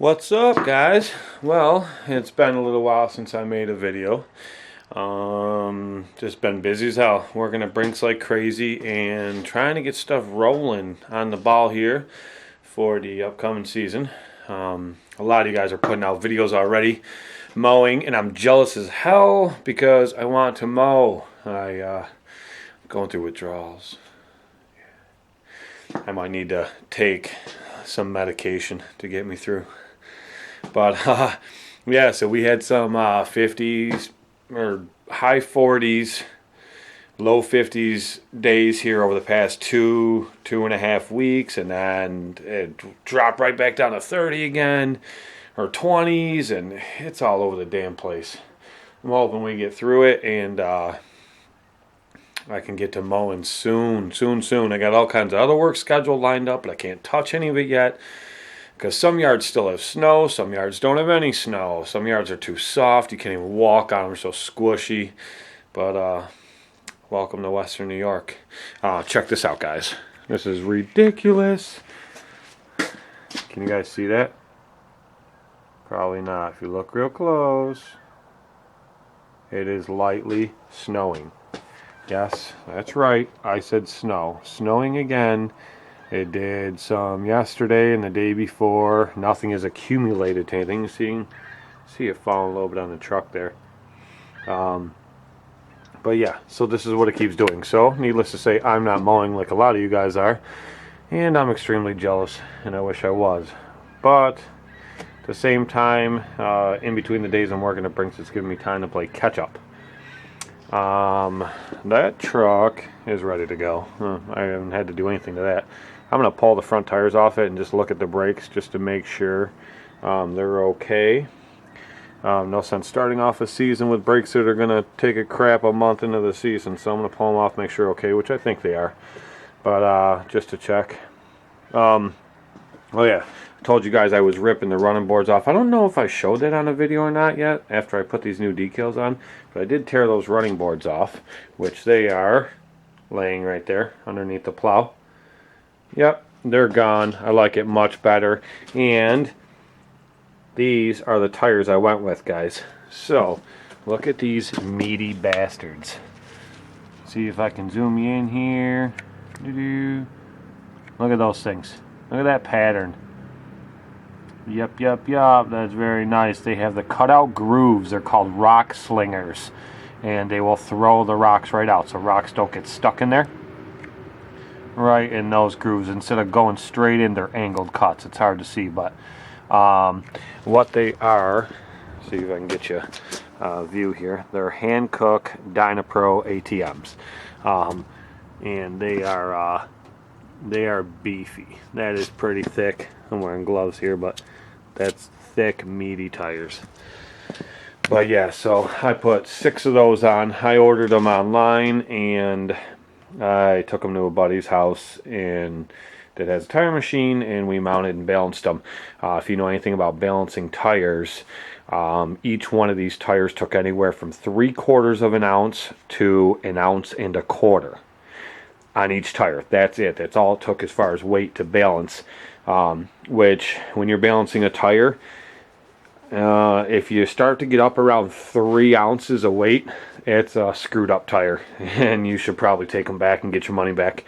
What's up, guys? Well, it's been a little while since I made a video. Just been busy as hell, working at Brinks like crazy and trying to get stuff rolling on the ball here for the upcoming season. A lot of you guys are putting out videos already, mowing, and I'm jealous as hell because I want to mow. I'm going through withdrawals. I might need to take some medication to get me through. But yeah, so we had some 50s or high 40s, low 50s days here over the past two and a half weeks, and then it dropped right back down to 30 again, or 20s, and it's all over the damn place. I'm hoping we get through it and I can get to mowing soon. I got all kinds of other work scheduled lined up, but I can't touch any of it yet. Because some yards still have snow, some yards don't have any snow. Some yards are too soft, you can't even walk on them, they're so squishy. But welcome to Western New York. Check this out, guys. This is ridiculous. Can you guys see that? Probably not. If you look real close, it is lightly snowing. Yes, that's right. I said snow. Snowing again. It did some yesterday and the day before. Nothing is accumulated to anything. You see it falling a little bit on the truck there. But yeah, so this is what it keeps doing. So, needless to say, I'm not mowing like a lot of you guys are. And I'm extremely jealous, and I wish I was. But, at the same time, in between the days I'm working at Brinks, it's giving me time to play catch up. That truck is ready to go. I haven't had to do anything to that. I'm going to pull the front tires off it and just look at the brakes just to make sure they're okay. No sense starting off a season with brakes that are going to take a crap a month into the season. So I'm going to pull them off, make sure okay, which I think they are. But just to check. Oh yeah, I told you guys I was ripping the running boards off. I don't know if I showed that on a video or not yet after I put these new decals on. But I did tear those running boards off, which they are laying right there underneath the plow. Yep, they're gone. I like it much better. And these are the tires I went with, guys. So, look at these meaty bastards. See if I can zoom you in here. Look at those things. Look at that pattern. Yep. That's very nice. They have the cutout grooves. They're called rock slingers. And they will throw the rocks right out so rocks don't get stuck in there. Right in those grooves. Instead of going straight in, they're angled cuts. It's hard to see, but what they are, see if I can get you a view here. They're Hankook Dynapro ATMs, and they are beefy. That is pretty thick. I'm wearing gloves here, but that's thick, meaty tires. But yeah, so I put 6 of those on. I ordered them online, and I took them to a buddy's house and that has a tire machine, and we mounted and balanced them. If you know anything about balancing tires, each one of these tires took anywhere from 3/4 of an ounce to 1.25 ounces on each tire. That's it. That's all it took as far as weight to balance. Which, when you're balancing a tire, if you start to get up around 3 ounces of weight, it's a screwed up tire, and you should probably take them back and get your money back.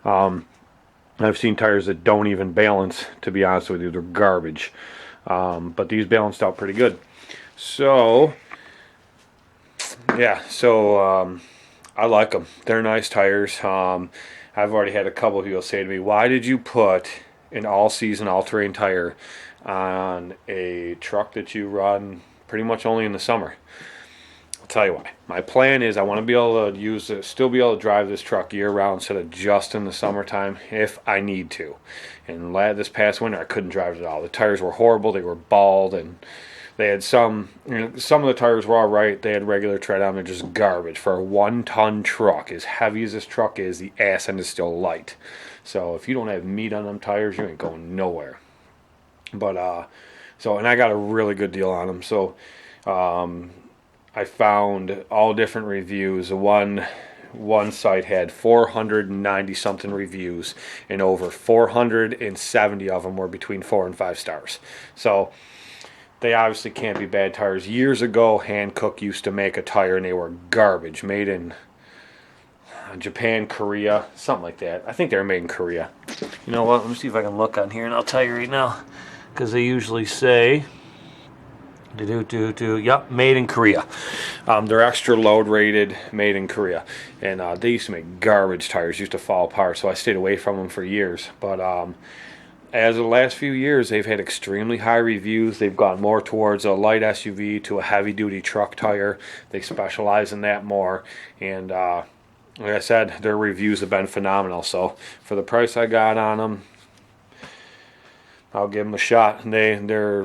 I've seen tires that don't even balance, to be honest with you. They're garbage. But these balanced out pretty good. So, yeah, I like them. They're nice tires. I've already had a couple of people say to me, why did you put an all-season, all-terrain tire on a truck that you run pretty much only in the summer? I'll tell you why. My plan is I want to be able to still be able to drive this truck year-round instead of just in the summertime if I need to. And this past winter, I couldn't drive it at all. The tires were horrible. They were bald, and they had some of the tires were all right. They had regular tread on. They're just garbage. For a 1-ton truck, as heavy as this truck is, the ass end is still light. So if you don't have meat on them tires, you ain't going nowhere. But, and I got a really good deal on them. So, I found all different reviews. One one site had 490 something reviews, and over 470 of them were between 4 and 5 stars. So they obviously can't be bad tires. Years ago, Hankook used to make a tire, and they were garbage, made in Japan, Korea, something like that. I think they were made in Korea. You know what? Let me see if I can look on here, and I'll tell you right now, because they usually say, yep, made in Korea. They're extra load rated, made in Korea, and they used to make garbage tires, used to fall apart. So I stayed away from them for years. But as of the last few years, they've had extremely high reviews. They've gone more towards a light SUV to a heavy-duty truck tire. They specialize in that more, and like I said, their reviews have been phenomenal. So for the price I got on them, I'll give them a shot. They're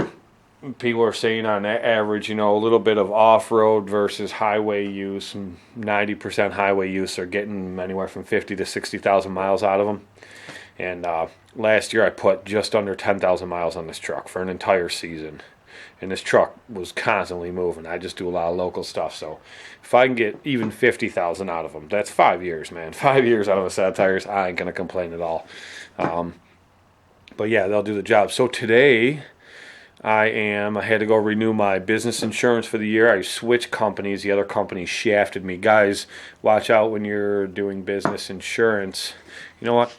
people are saying on average, a little bit of off-road versus highway use, and 90% highway use are getting anywhere from 50 to 60,000 miles out of them. And last year I put just under 10,000 miles on this truck for an entire season. And this truck was constantly moving. I just do a lot of local stuff. So if I can get even 50,000 out of them, that's 5 years, man. 5 years out of a set of tires, I ain't going to complain at all. But yeah, they'll do the job. So today I had to go renew my business insurance for the year. I switched companies. The other company shafted me. Guys, watch out when you're doing business insurance. You know what?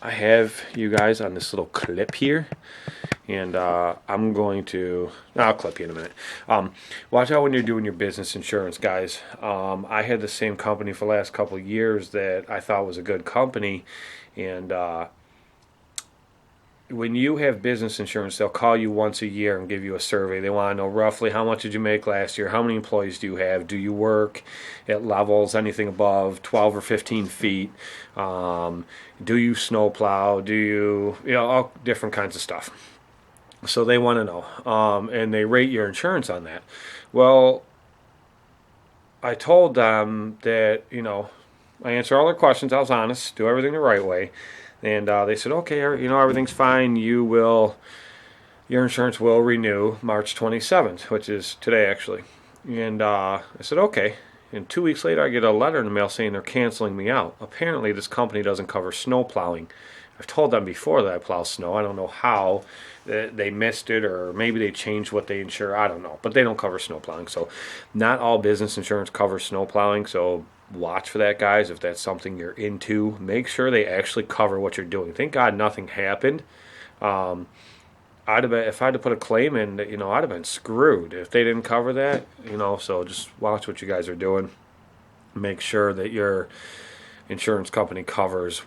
I have you guys on this little clip here. And I'll clip you in a minute. Watch out when you're doing your business insurance, guys. I had the same company for the last couple of years that I thought was a good company. And when you have business insurance, they'll call you once a year and give you a survey. They want to know roughly how much did you make last year, how many employees do you have, do you work at levels, anything above 12 or 15 feet, do you snowplow, do you, all different kinds of stuff. So they want to know, and they rate your insurance on that. Well, I told them that, I answer all their questions. I was honest, do everything the right way. And they said, okay, everything's fine. Your insurance will renew March 27th, which is today, actually. And I said, okay. And 2 weeks later, I get a letter in the mail saying they're canceling me out. Apparently, this company doesn't cover snow plowing. I've told them before that I plow snow. I don't know how they missed it, or maybe they changed what they insure. I don't know. But they don't cover snow plowing. So not all business insurance covers snow plowing. So watch for that, guys. If that's something you're into, make sure they actually cover what you're doing. Thank God nothing happened. If I had to put a claim in, I'd have been screwed if they didn't cover that. So just watch what you guys are doing. Make sure that your insurance company covers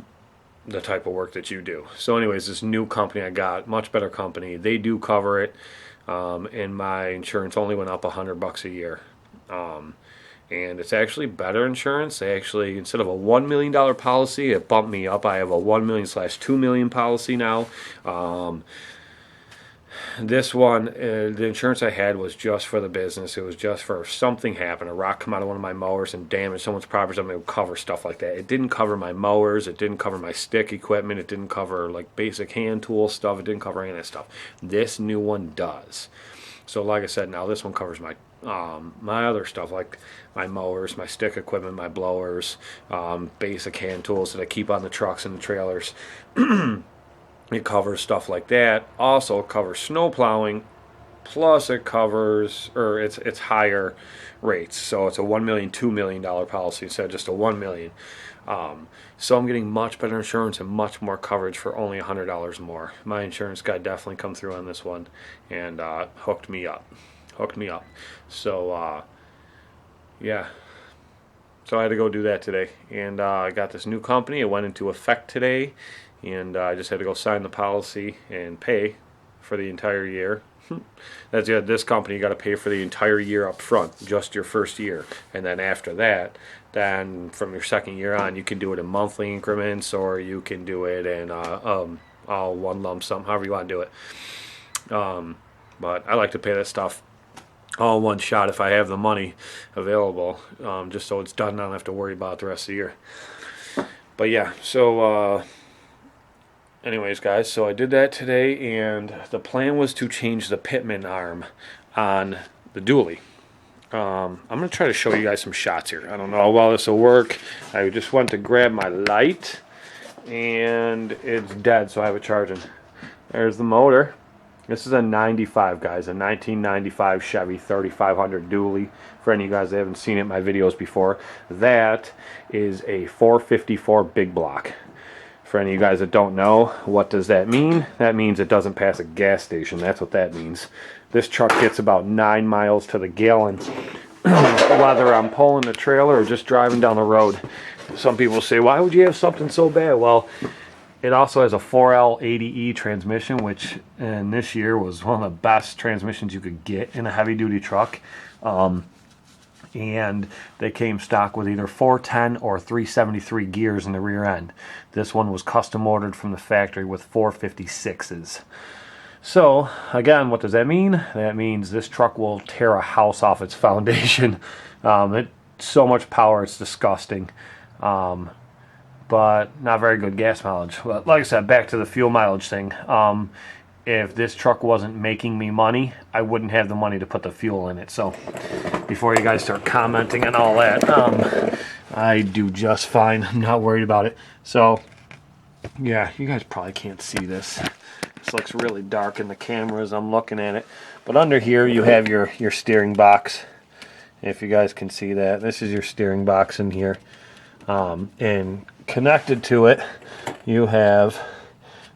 the type of work that you do. So anyways, this new company I got, much better company, they do cover it, and my insurance only went up $100 a year. And it's actually better insurance. They actually, instead of a $1 million policy, it bumped me up. I have a $1 million/$2 million policy now. This one, the insurance I had was just for the business. It was just for if something happened, a rock come out of one of my mowers and damage someone's property, something, it would cover stuff like that. It didn't cover my mowers. It didn't cover my stick equipment. It didn't cover like basic hand tool stuff. It didn't cover any of that stuff. This new one does. So like I said, now this one covers my other stuff, like my mowers, my stick equipment, my blowers, basic hand tools that I keep on the trucks and the trailers. It covers stuff like that. Also covers snow plowing, plus it covers, or it's higher rates. So it's a $1 million, $2 million policy instead of just a $1 million. So I'm getting much better insurance and much more coverage for only $100 more. My insurance guy definitely come through on this one and hooked me up. So yeah. So I had to go do that today, and I got this new company. It went into effect today. And I just had to go sign the policy and pay for the entire year. That's this company, you got to pay for the entire year up front, just your first year. And then after that, then from your second year on, you can do it in monthly increments, or you can do it in all one lump sum, however you want to do it. But I like to pay that stuff all in one shot if I have the money available, just so it's done and I don't have to worry about it the rest of the year. But yeah, so anyways, guys, so I did that today, and the plan was to change the Pitman arm on the dually. I'm going to try to show you guys some shots here. I don't know how well this will work. I just went to grab my light, and it's dead, so I have it charging. There's the motor. This is a 95, guys, a 1995 Chevy 3500 dually. For any of you guys that haven't seen it in my videos before, that is a 454 big block. For any of you guys that don't know, what does that mean? That means it doesn't pass a gas station. That's what that means. This truck gets about 9 miles to the gallon, whether I'm pulling the trailer or just driving down the road. Some people say, why would you have something so bad? Well, it also has a 4L80E transmission, which in this year was one of the best transmissions you could get in a heavy-duty truck. And they came stock with either 410 or 373 gears in the rear end. This one was custom ordered from the factory with 456s. So, again, what does that mean? That means this truck will tear a house off its foundation. It's so much power, it's disgusting. But not very good gas mileage. But like I said, back to the fuel mileage thing. If this truck wasn't making me money, I wouldn't have the money to put the fuel in it. So before you guys start commenting and all that, I do just fine. I'm not worried about it. So yeah, you guys probably can't see this. This looks really dark in the camera as I'm looking at it. But under here you have your steering box. If you guys can see that, this is your steering box in here. And connected to it, you have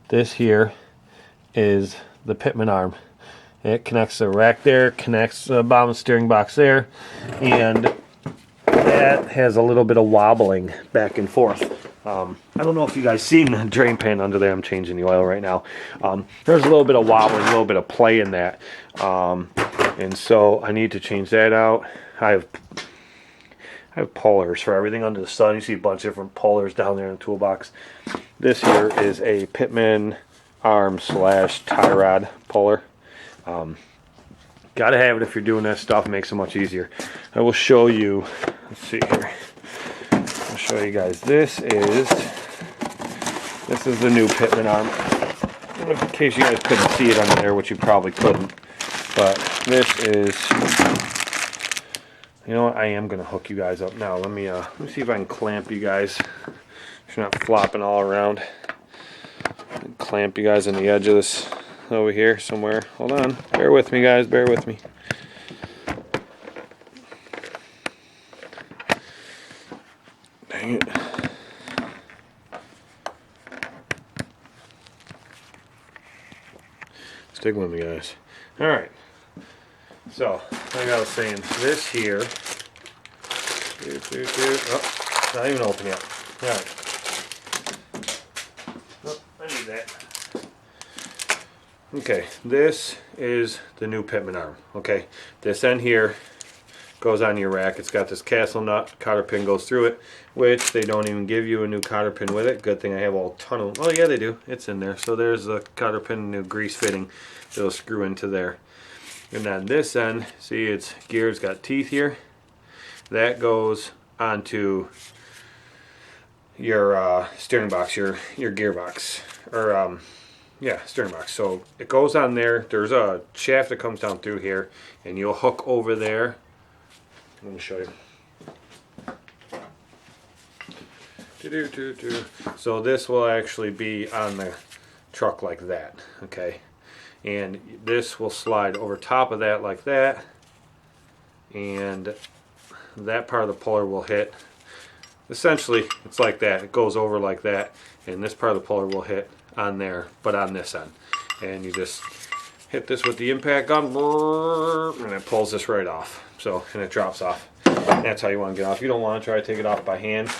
this here is the Pitman arm. It connects the rack there, connects the bottom steering box there, and that has a little bit of wobbling back and forth. I don't know if you guys seen the drain pan under there. I'm changing the oil right now. There's a little bit of wobbling, a little bit of play in that, and so I need to change that out. I have pullers for everything under the sun. You see a bunch of different pullers down there in the toolbox. This here is a Pitman arm / tie rod puller. Gotta have it if you're doing that stuff. It makes it much easier. I will show you. Let's see here. I'll show you guys. This is the new Pitman arm. In case you guys couldn't see it under there, which you probably couldn't. But this is. You know what? I am gonna hook you guys up now. Let me see if I can clamp you guys. So you're not flopping all around. Clamp you guys on the edge of this over here somewhere. Hold on. Bear with me, guys. Bear with me. Dang it. Stick with me, guys. Alright. So, like I was saying, this here. Oh, not even open yet. Alright. That. Okay, this is the new Pitman arm. Okay, this end here goes on your rack. It's got this castle nut, cotter pin goes through it, which they don't even give you a new cotter pin with it. Good thing I have a ton of them. Oh yeah, they do. It's in there. So there's the cotter pin, new grease fitting. It'll screw into there. And then this end, see, it's gears, got teeth here. That goes onto your steering box, your gearbox, or yeah, steering box. So it goes on there. There's a shaft that comes down through here, and you'll hook over there. Let me show you. So this will actually be on the truck like that, okay? And this will slide over top of that like that, and that part of the puller will hit. Essentially, it's like that. It goes over like that, and this part of the puller will hit on there, but on this end. And you just hit this with the impact gun, and it pulls this right off. So, and it drops off. That's how you want to get off. You don't want to try to take it off by hand.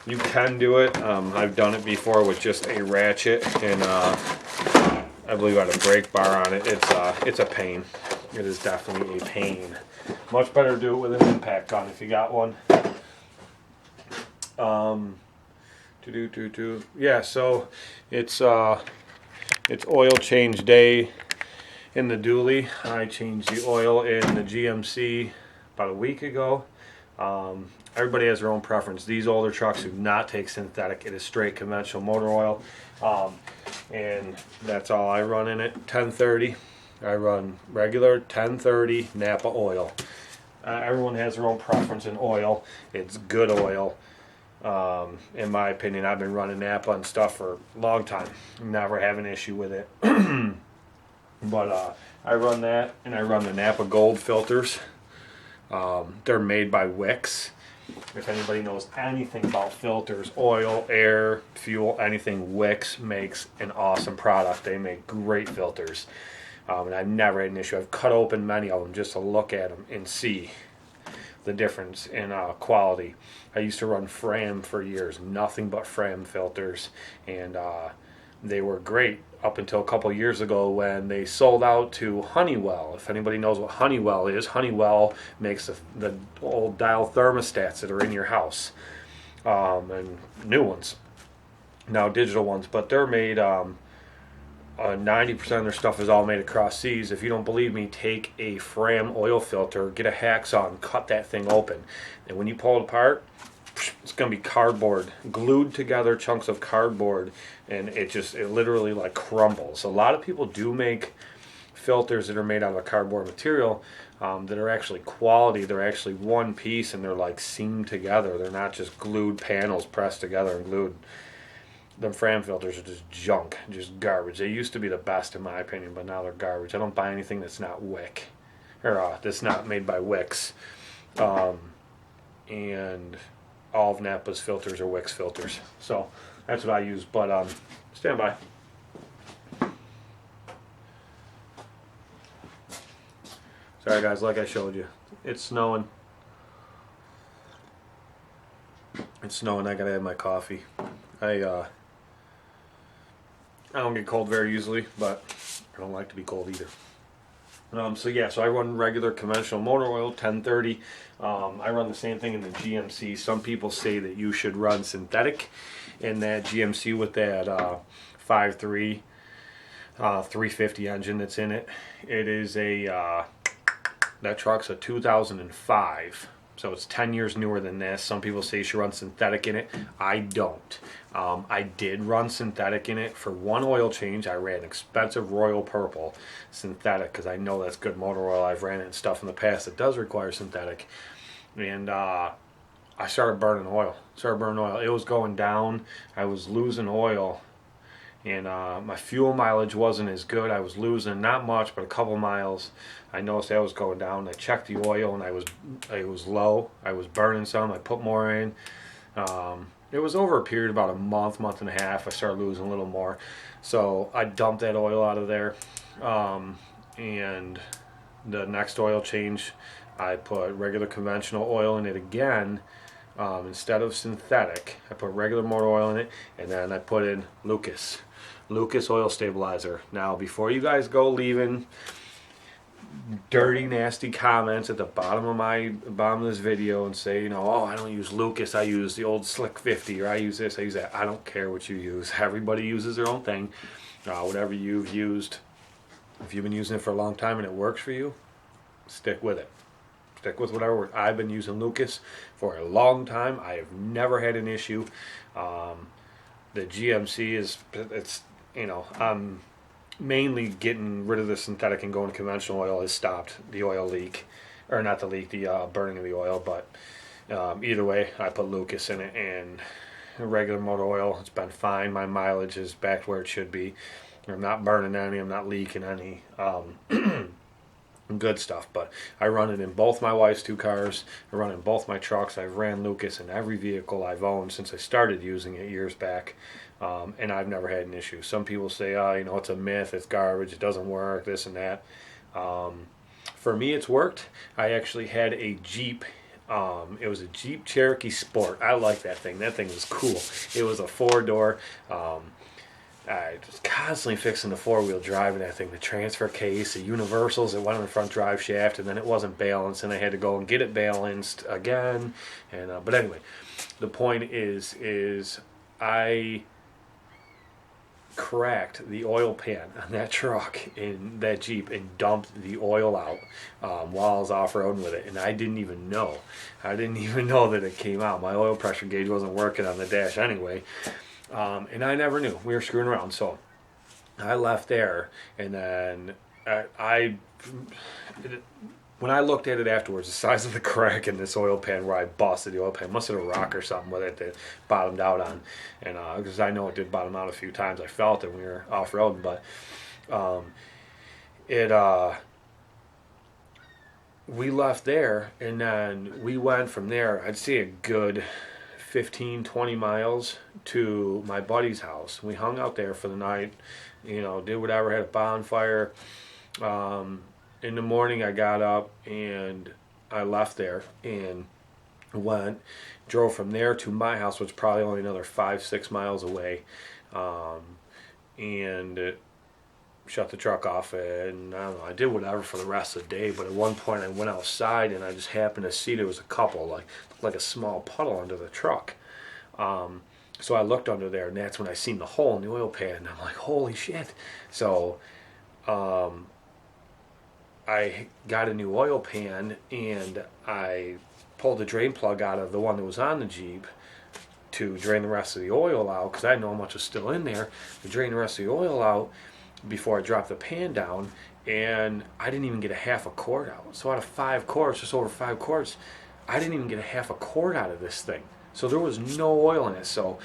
You can do it. I've done it before with just a ratchet, and I believe I had a brake bar on it. It's a pain. It is definitely a pain. Much better to do it with an impact gun if you got one. Yeah, so it's oil change day in the dually. I changed the oil in the GMC about a week ago. Everybody has their own preference. These older trucks do not take synthetic. It is straight conventional motor oil, and that's all I run in it. 1030. I run regular 1030 Napa oil. Everyone has their own preference in oil. It's good oil. In my opinion, I've been running Napa and stuff for a long time. Never have an issue with it. But I run that, and I run the Napa Gold filters. They're made by Wix. If anybody knows anything about filters, oil, air, fuel, anything, Wix makes an awesome product. They make great filters. And I've never had an issue. I've cut open many of them just to look at them and see the difference in quality. I used to run Fram for years, nothing but Fram filters, and they were great up until a couple years ago when they sold out to Honeywell. If anybody knows what Honeywell is, Honeywell makes the old dial thermostats that are in your house, and new ones, now digital ones, but they're made 90% of their stuff is all made across seas. If you don't believe me, take a Fram oil filter, get a hacksaw, and cut that thing open. And when you pull it apart, it's going to be cardboard, glued together chunks of cardboard, and it literally like crumbles. A lot of people do make filters that are made out of cardboard material that are actually quality. They're actually one piece, and they're like seamed together. They're not just glued panels pressed together and glued. Them Fram filters are just junk, just garbage. They used to be the best in my opinion, but now they're garbage. I don't buy anything that's not Wick, or that's not made by Wix. And all of Napa's filters are Wix filters. So that's what I use, but stand by. Sorry guys, like I showed you, it's snowing. It's snowing, I gotta have my coffee. I don't get cold very easily, but I don't like to be cold either. So I run regular conventional motor oil, 1030. I run the same thing in the GMC. Some people say that you should run synthetic in that GMC with that 5.3 350 engine that's in it. It is that truck's a 2005. So it's 10 years newer than this. Some people say you should run synthetic in it. I don't. I did run synthetic in it for one oil change. I ran expensive Royal Purple synthetic because I know that's good motor oil. I've ran it and stuff in the past that does require synthetic. And I started burning oil. It was going down. I was losing oil. And my fuel mileage wasn't as good. I was losing not much, but a couple miles. I noticed that was going down. I checked the oil, and it was low. I was burning some. I put more in. It was over a period of about a month and a half. I started losing a little more, so I dumped that oil out of there. And the next oil change, I put regular conventional oil in it again. Instead of synthetic, I put regular motor oil in it, and then I put in Lucas oil stabilizer. Now, before you guys go leaving dirty, nasty comments at the bottom of this video and say, oh, I don't use Lucas, I use the old Slick 50, or I use this, I use that. I don't care what you use. Everybody uses their own thing. Whatever you've used, if you've been using it for a long time and it works for you, stick with it. Stick with whatever works. I've been using Lucas for a long time. I have never had an issue. The GMC I'm mainly getting rid of the synthetic and going to conventional oil has stopped the oil leak, or not the leak, the burning of the oil. But either way, I put Lucas in it, and regular motor oil, it's been fine. My mileage is back where it should be. I'm not burning any. I'm not leaking any. Good stuff. But I run it in both my wife's two cars. I run it in both my trucks. I've ran Lucas in every vehicle I've owned since I started using it years back. And I've never had an issue. Some people say, it's a myth, it's garbage, it doesn't work, this and that. For me, it's worked. I actually had a Jeep. It was a Jeep Cherokee Sport. I like that thing. That thing was cool. It was a 4-door. I was constantly fixing the 4-wheel drive in that thing, the transfer case, the universals that went on the front drive shaft, and then it wasn't balanced, and I had to go and get it balanced again. And but anyway, the point is I cracked the oil pan on that truck in that Jeep and dumped the oil out while I was off-roading with it, and I didn't even know that it came out. My oil pressure gauge wasn't working on the dash anyway, and I never knew. We were screwing around, so I left there, and then when I looked at it afterwards, the size of the crack in this oil pan where I busted the oil pan, must have been a rock or something with it that bottomed out on. And because I know it did bottom out a few times. I felt it when we were off-roading, but we left there, and then we went from there. I'd say a good 15, 20 miles to my buddy's house. We hung out there for the night, did whatever, had a bonfire. In the morning I got up and I left there and drove from there to my house, which is probably only another 5-6 miles away, and shut the truck off, and I don't know, I did whatever for the rest of the day. But at one point I went outside and I just happened to see there was a couple, like a small puddle under the truck. So I looked under there, and that's when I seen the hole in the oil pan, and I'm like, holy shit. So I got a new oil pan, and I pulled the drain plug out of the one that was on the Jeep to drain the rest of the oil out, because I didn't know how much was still in there, to drain the rest of the oil out before I dropped the pan down. And I didn't even get a half a quart out. So out of 5 quarts, just over 5 quarts, I didn't even get a half a quart out of this thing. So there was no oil in it. So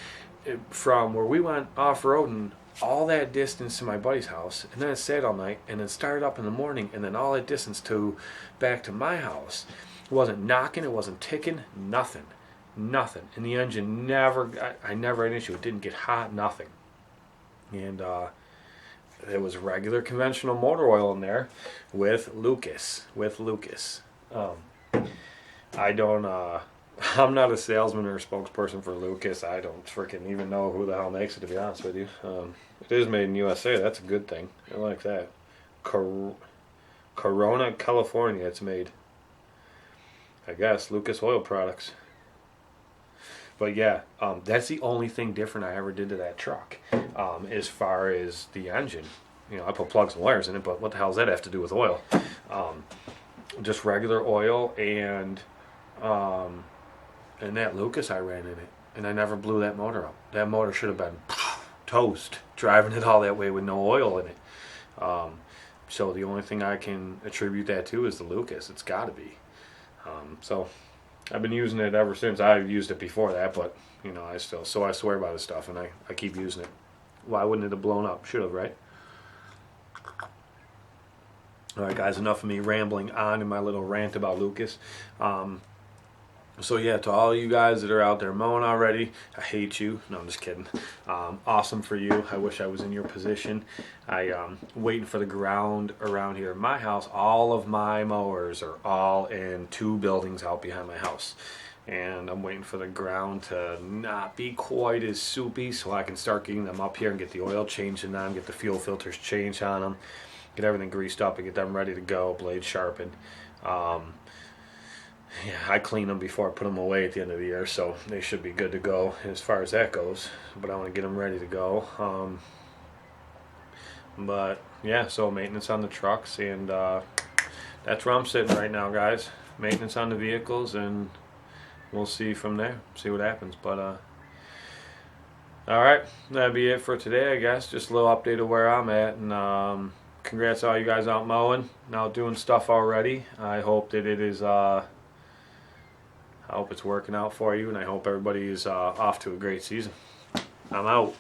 from where we went off-roading all that distance to my buddy's house, and then it sat all night, and then started up in the morning, and then all that distance back to my house, it wasn't knocking, it wasn't ticking, nothing. And the engine I never had an issue. It didn't get hot, nothing. And there was regular conventional motor oil in there with Lucas. I'm not a salesman or a spokesperson for Lucas. I don't freaking even know who the hell makes it, to be honest with you. It is made in USA. That's a good thing. I like that. Corona, California, it's made. I guess Lucas Oil Products. But yeah, that's the only thing different I ever did to that truck, as far as the engine. I put plugs and wires in it, but what the hell does that have to do with oil? Just regular oil, and that Lucas I ran in it, and I never blew that motor up. That motor should have been toast, driving it all that way with no oil in it. So the only thing I can attribute that to is the Lucas. It's got to be. So I've been using it ever since. I've used it before that, but I swear by this stuff, and I keep using it. Why wouldn't it have blown up? Should have, right? All right, guys, enough of me rambling on in my little rant about Lucas. So yeah, to all you guys that are out there mowing already, I hate you. No, I'm just kidding. Awesome for you. I wish I was in your position. Waiting for the ground around here in my house. All of my mowers are all in 2 buildings out behind my house. And I'm waiting for the ground to not be quite as soupy, so I can start getting them up here and get the oil changed in them, get the fuel filters changed on them, get everything greased up and get them ready to go, blades sharpened. Yeah, I clean them before I put them away at the end of the year, so they should be good to go as far as that goes. But I want to get them ready to go. But yeah, so maintenance on the trucks, and that's where I'm sitting right now, guys. Maintenance on the vehicles, and we'll see from there. See what happens. But all right, that'd be it for today, I guess. Just a little update of where I'm at, and congrats to all you guys out mowing, out doing stuff already. I hope that it is. I hope it's working out for you, and I hope everybody is off to a great season. I'm out.